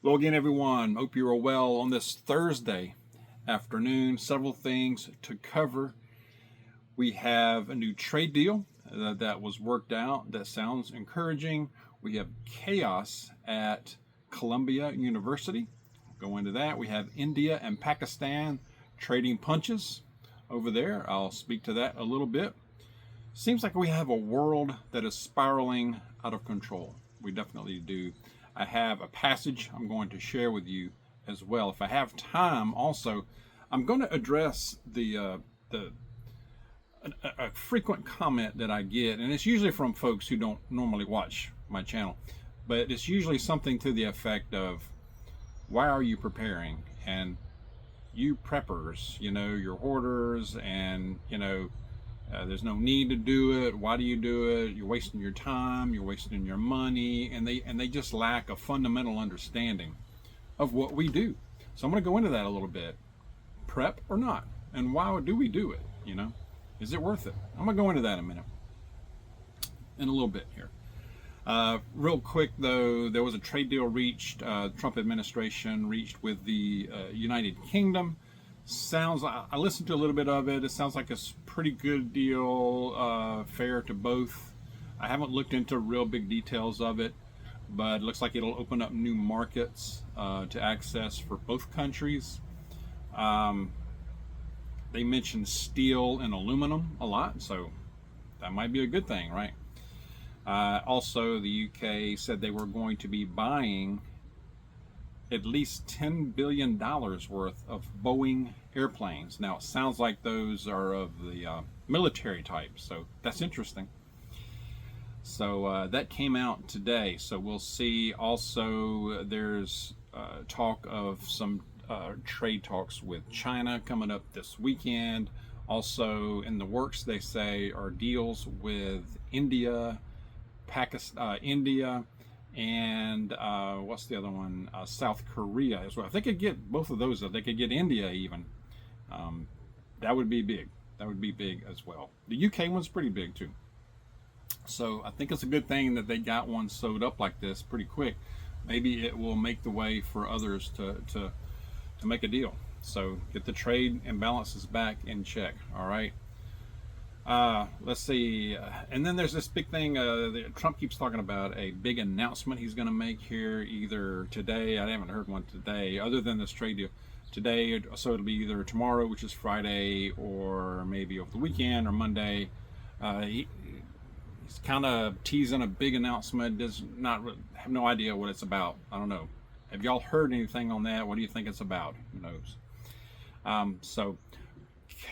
Hello again, everyone. Hope you are well on this Thursday afternoon. Several things to cover. We have a new trade deal that was worked out that sounds encouraging. We have chaos at Columbia University. Go into that. We have India and Pakistan trading punches over there. I'll speak to that a little bit. Seems like we have a world that is spiraling out of control. We definitely do. I have a passage I'm going to share with you as well. If I have time, also, I'm going to address a frequent comment that I get, and it's usually from folks who don't normally watch my channel, but it's usually something to the effect of, "Why are you preparing?" And you preppers, you're hoarders, and there's no need to do it. Why do you do it? You're wasting your time. You're wasting your money, and they just lack a fundamental understanding of what we do. So I'm going to go into that a little bit. Prep or not, and why do we do it? Is it worth it? I'm going to go into that in a little bit here. Real quick though, there was a trade deal reached. The Trump administration reached with the United Kingdom. I listened to a little bit of it. It sounds like a pretty good deal, fair to both. I haven't looked into real big details of it, but it looks like it'll open up new markets to access for both countries. They mentioned steel and aluminum a lot, so that might be a good thing, right? Also, the UK said they were going to be buying at least $10 billion worth of Boeing airplanes. Now, it sounds like those are of the military type, so that's interesting. So that came out today, so we'll see. Also, there's talk of some trade talks with China coming up this weekend. Also, in the works, they say, are deals with India, Pakistan, India, and what's the other one? South Korea as well. If they could get both of those, if they could get India even, that would be big. That would be big as well. The UK one's pretty big too. So I think it's a good thing that they got one sewed up like this pretty quick. Maybe it will make the way for others to make a deal. So get the trade imbalances back in check. All right. Let's see. And then there's this big thing. Trump keeps talking about a big announcement he's going to make here either today. I haven't heard one today, other than this trade deal today. So it'll be either tomorrow, which is Friday, or maybe over the weekend or Monday. He's kind of teasing a big announcement. Does not have no idea what it's about. I don't know. Have y'all heard anything on that? What do you think it's about? Who knows? So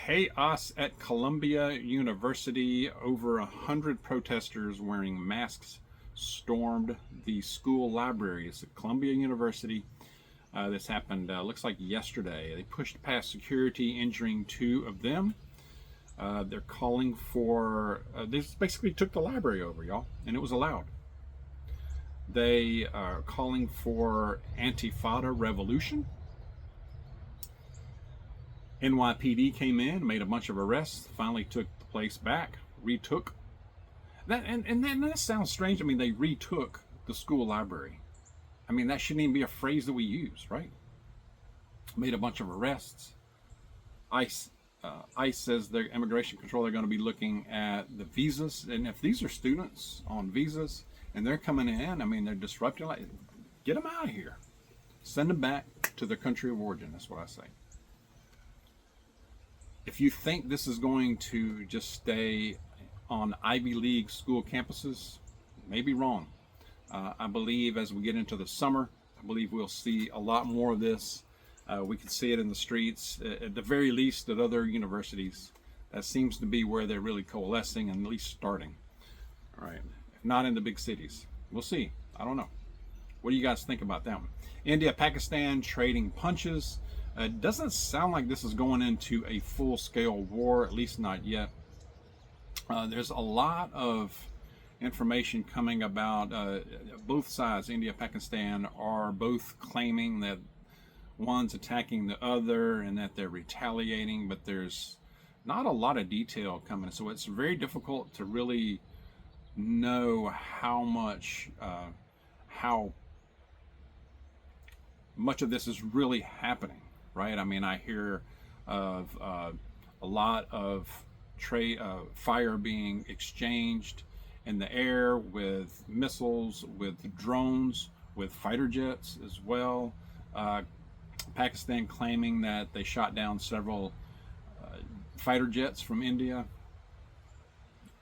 chaos at Columbia University. Over 100 protesters wearing masks stormed the school libraries at Columbia University. This happened, looks like yesterday. They pushed past security, injuring 2 of them. They're calling for, they basically took the library over, y'all, and it was allowed. They are calling for Antifada revolution. NYPD came in, made a bunch of arrests, finally took the place back, retook. That sounds strange. I mean, they retook the school library. I mean, that shouldn't even be a phrase that we use, right? Made a bunch of arrests. ICE says their immigration control, they're going to be looking at the visas. And if these are students on visas and they're coming in, I mean, they're disrupting, get them out of here. Send them back to their country of origin, that's what I say. If you think this is going to just stay on Ivy League school campuses, may be wrong. I believe as we get into the summer, I believe we'll see a lot more of this. We can see it in the streets, at the very least at other universities. That seems to be where they're really coalescing and at least starting. All right, if not in the big cities. We'll see. I don't know. What do you guys think about that one? India, Pakistan trading punches. It doesn't sound like this is going into a full-scale war, at least not yet. There's a lot of information coming about both sides. India, Pakistan are both claiming that one's attacking the other and that they're retaliating, but there's not a lot of detail coming. So it's very difficult to really know how much, how much of this is really happening, right? I mean, I hear of a lot of fire being exchanged in the air with missiles, with drones, with fighter jets as well. Uh, Pakistan claiming that they shot down several fighter jets from India.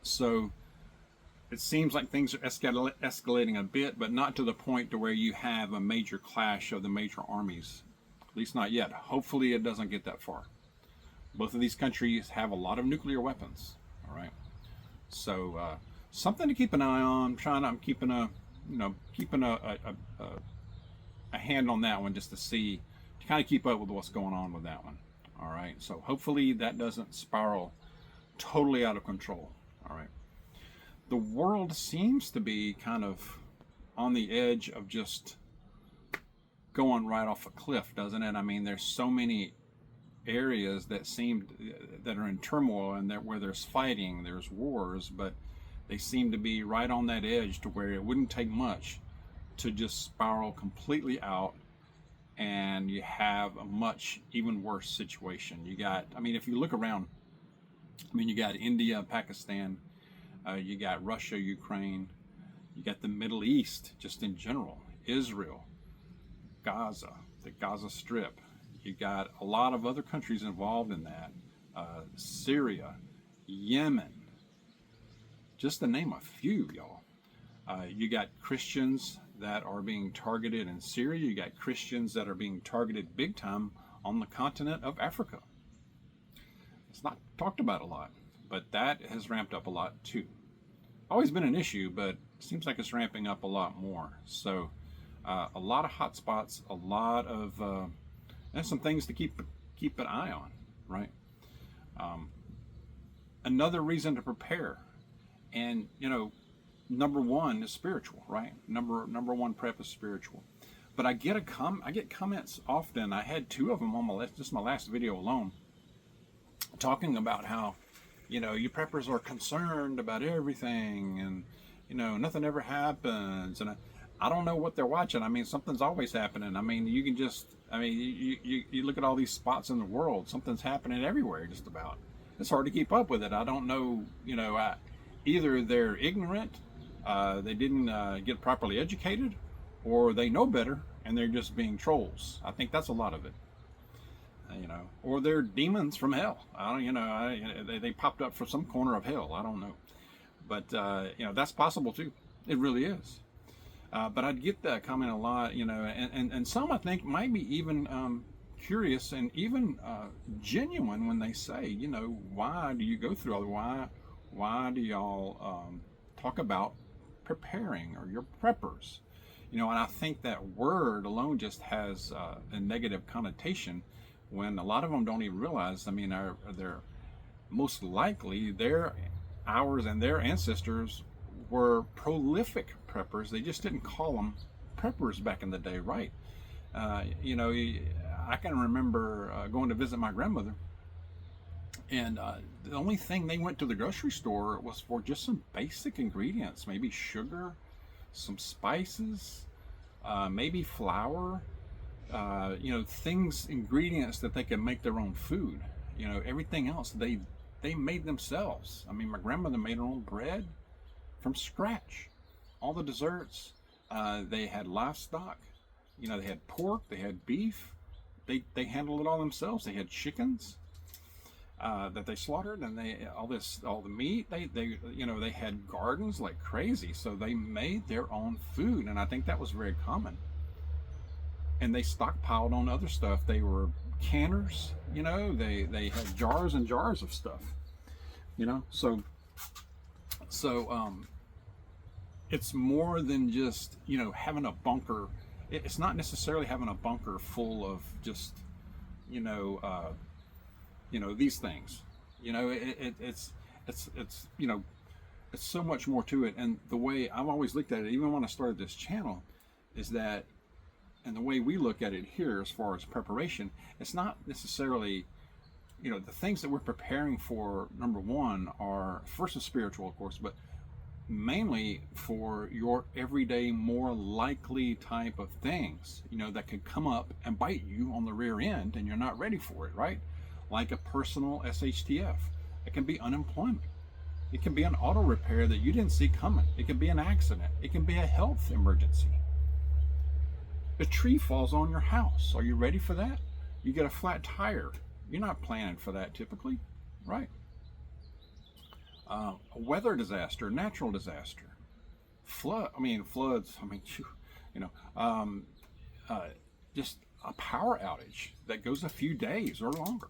So it seems like things are escalating a bit, but not to the point to where you have a major clash of the major armies. At least not yet. Hopefully it doesn't get that far. Both of these countries have a lot of nuclear weapons. All right. So something to keep an eye on. I'm keeping a hand on that one just to see, to kind of keep up with what's going on with that one. All right. So hopefully that doesn't spiral totally out of control. All right. The world seems to be kind of on the edge of just going right off a cliff, doesn't it? I mean, there's so many areas that are in turmoil, and that where there's fighting, there's wars, but they seem to be right on that edge to where it wouldn't take much to just spiral completely out, and you have a much even worse situation. You got, I mean, if you look around, I mean, you got India, Pakistan, you got Russia, Ukraine, you got the Middle East just in general, Israel, Gaza, the Gaza Strip. You got a lot of other countries involved in that. Syria, Yemen, just to name a few, y'all. You got Christians that are being targeted in Syria. You got Christians that are being targeted big time on the continent of Africa. It's not talked about a lot, but that has ramped up a lot too. Always been an issue, but it seems like it's ramping up a lot more. So a lot of hot spots, a lot of and some things to keep an eye on, right? Another reason to prepare, and number one is spiritual, right? Number one prep is spiritual. But I get comments often. I had two of them on my last video alone, talking about how you preppers are concerned about everything, and nothing ever happens, and I don't know what they're watching. I mean, something's always happening. I mean, you can just, you look at all these spots in the world, something's happening everywhere just about. It's hard to keep up with it. I don't know, either they're ignorant, they didn't get properly educated, or they know better and they're just being trolls. I think that's a lot of it. Or they're demons from hell. They popped up from some corner of hell. I don't know. But, that's possible too. It really is. But I'd get that comment a lot, and some I think might be even curious and even genuine when they say, why do you go through all? Why do y'all talk about preparing, or your preppers? And I think that word alone just has a negative connotation, when a lot of them don't even realize. I mean, they're most likely ours and their ancestors were prolific preppers. They just didn't call them preppers back in the day, right? I can remember going to visit my grandmother, and the only thing they went to the grocery store was for just some basic ingredients, maybe sugar, some spices, maybe flour, ingredients that they could make their own food. Everything else they made themselves. I mean, my grandmother made her own bread from scratch. All the desserts, they had livestock, they had pork, they had beef, they handled it all themselves. They had chickens that they slaughtered, and all the meat, they had gardens like crazy, so they made their own food, and I think that was very common. And they stockpiled on other stuff. They were canners, they had jars and jars of stuff, so it's more than just having a bunker. It's not necessarily having a bunker full of just these things. It's so much more to it. And the way I've always looked at it, even when I started this channel, is that, and the way we look at it here as far as preparation, it's not necessarily the things that we're preparing for. Number one are first is spiritual, of course, but mainly for your everyday, more likely type of things, that could come up and bite you on the rear end and you're not ready for it, right? Like a personal SHTF. It can be unemployment. It can be an auto repair that you didn't see coming. It can be an accident. It can be a health emergency. A tree falls on your house. Are you ready for that? You get a flat tire. You're not planning for that typically, right? A weather disaster, natural disaster, floods. You know, um, uh, just a power outage that goes a few days or longer.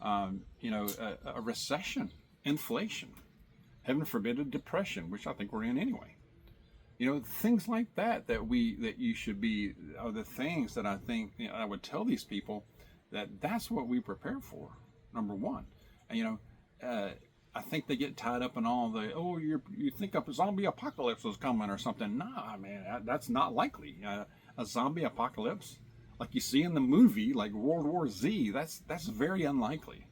A recession, inflation, heaven forbid a depression, which I think we're in anyway. Things like that you should be are the things that I think I would tell these people that's what we prepare for. Number one, and I think they get tied up in all the you think a zombie apocalypse was coming or something. Nah, man, that's not likely. A zombie apocalypse, like you see in the movie, like World War Z, that's very unlikely.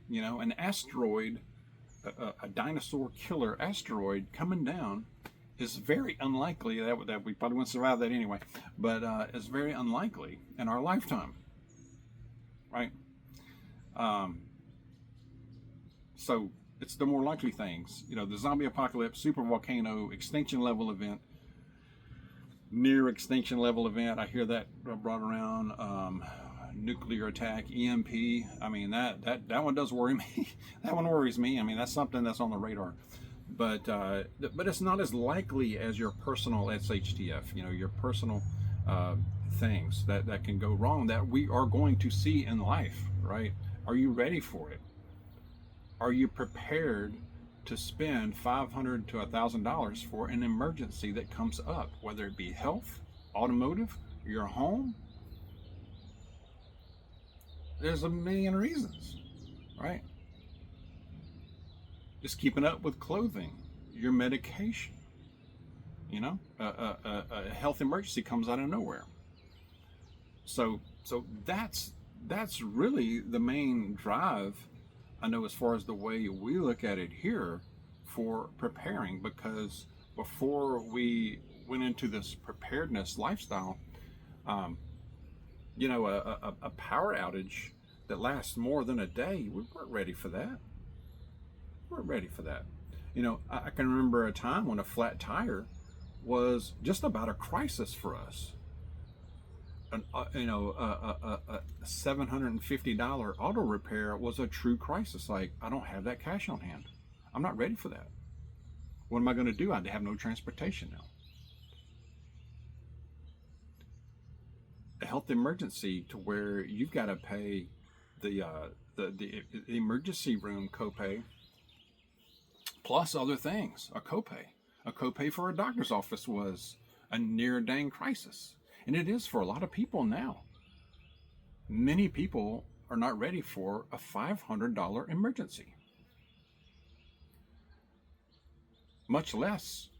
An asteroid, a dinosaur killer asteroid coming down is very unlikely. That we probably wouldn't survive that anyway, but it's very unlikely in our lifetime, right? Um, so it's the more likely things. The zombie apocalypse, super volcano, extinction level event, near extinction level event. I hear that brought around. Nuclear attack, EMP. I mean that one does worry me. That one worries me. I mean that's something that's on the radar, but it's not as likely as your personal SHTF. Your personal things that can go wrong that we are going to see in life. Right? Are you ready for it? Are you prepared to spend $500 to $1,000 for an emergency that comes up, whether it be health, automotive, your home? There's a million reasons, right? Just keeping up with clothing, your medication. A health emergency comes out of nowhere. So that's really the main drive. I know as far as the way we look at it here for preparing, because before we went into this preparedness lifestyle, a power outage that lasts more than a day, we weren't ready for that. We weren't ready for that. I can remember a time when a flat tire was just about a crisis for us. A $750 auto repair was a true crisis. Like, I don't have that cash on hand. I'm not ready for that. What am I going to do? I have no transportation now. A health emergency to where you've got to pay the emergency room copay plus other things. A copay for a doctor's office was a near dang crisis. And it is for a lot of people now. Many people are not ready for a $500 emergency, much less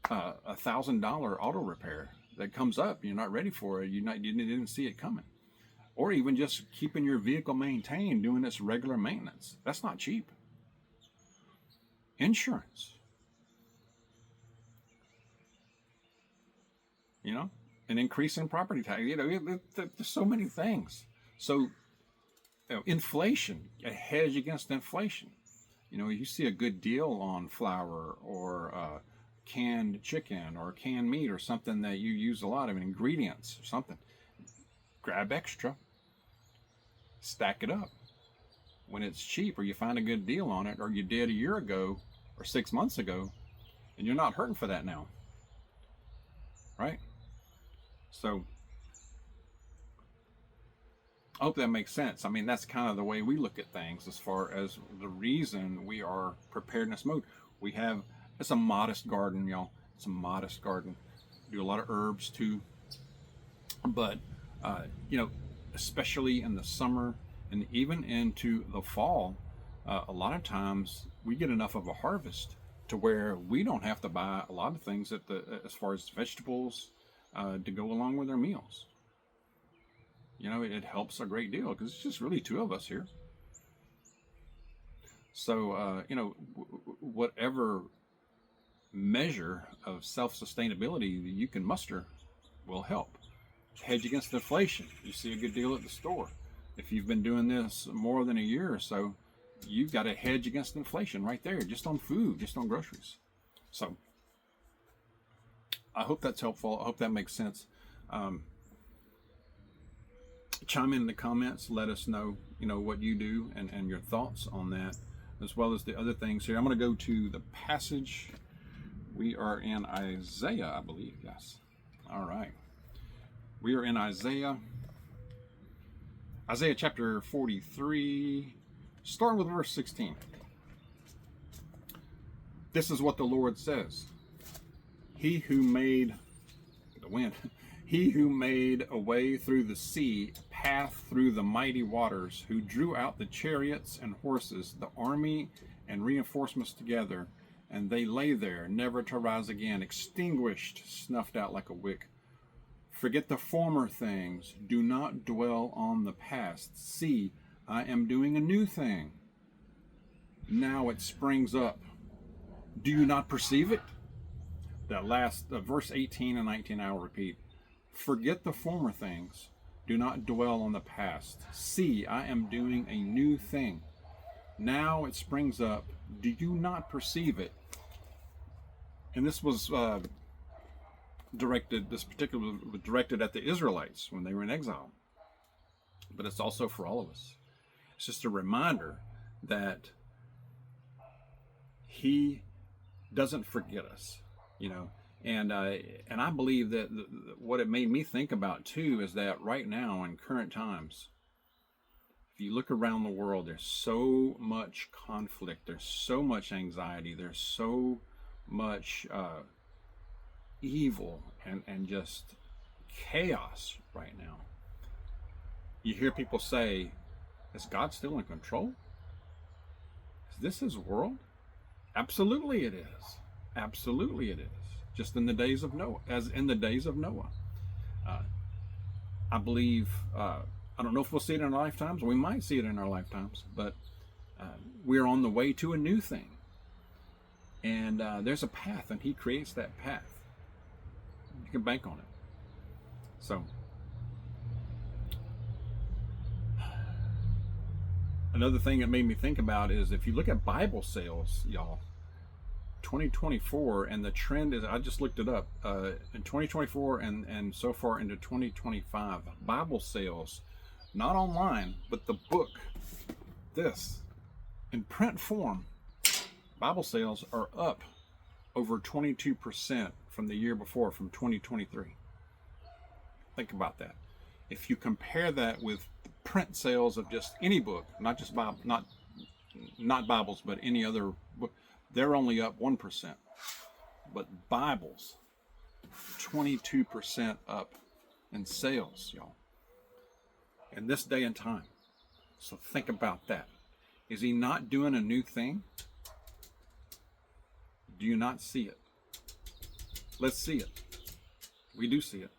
a $1,000 auto repair that comes up. You're not ready for it. You didn't see it coming. Or even just keeping your vehicle maintained, doing its regular maintenance. That's not cheap. Insurance. An increase in property tax. There's so many things. So, inflation, a hedge against inflation. You see a good deal on flour or canned chicken or canned meat or something that you use a lot of ingredients or something. Grab extra, stack it up. When it's cheap or you find a good deal on it, or you did a year ago or 6 months ago, and you're not hurting for that now. Right? So, I hope that makes sense. I mean, that's kind of the way we look at things as far as the reason we are preparedness mode. It's a modest garden, y'all. It's a modest garden. Do a lot of herbs too. But, especially in the summer and even into the fall, a lot of times we get enough of a harvest to where we don't have to buy a lot of things as far as vegetables, to go along with our meals. It helps a great deal because it's just really two of us here. So, whatever measure of self-sustainability that you can muster will help. Hedge against inflation. You see a good deal at the store. If you've been doing this more than a year or so, you've got a hedge against inflation right there, just on food, just on groceries. So I hope that's helpful. I hope that makes sense. Chime in the comments. Let us know, what you do and your thoughts on that, as well as the other things here. I'm going to go to the passage. We are in Isaiah, I believe. Yes. All right. We are in Isaiah chapter 43, starting with verse 16. This is what the Lord says. He who made the wind, he who made a way through the sea, a path through the mighty waters, who drew out the chariots and horses, the army and reinforcements together, and they lay there, never to rise again, extinguished, snuffed out like a wick. Forget the former things. Do not dwell on the past. See, I am doing a new thing. Now it springs up. Do you not perceive it? That last verse 18 and 19 I will repeat. Forget the former things. Do not dwell on the past. See, I am doing a new thing. Now it springs up. Do you not perceive it? And this was directed at the Israelites when they were in exile, but it's also for all of us. It's just a reminder that he doesn't forget us, and I believe that what it made me think about too is that right now in current times, if you look around the world, there's so much conflict, there's so much anxiety, there's so much evil and just chaos right now. You hear people say, is God still in control? Is this his world? Absolutely it is. Absolutely it is. Just in the days of Noah, as in the days of Noah. I believe, I don't know if we'll see it in our lifetimes. We might see it in our lifetimes, but we're on the way to a new thing. And there's a path, and he creates that path. You can bank on it. So, another thing that made me think about is if you look at Bible sales, y'all, 2024, and the trend is, I just looked it up, in 2024 and so far into 2025, Bible sales, not online, but the book, this, in print form, Bible sales are up over 22% from the year before, from 2023. Think about that. If you compare that with print sales of just any book, not just Bible, not Bibles, but any other book, they're only up 1%. But Bibles, 22% up in sales, y'all, in this day and time. So think about that. Is he not doing a new thing? Do you not see it? Let's see it. We do see it.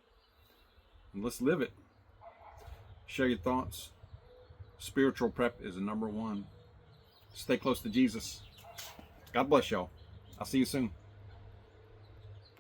And let's live it. Share your thoughts. Spiritual prep is number one. Stay close to Jesus. God bless y'all. I'll see you soon.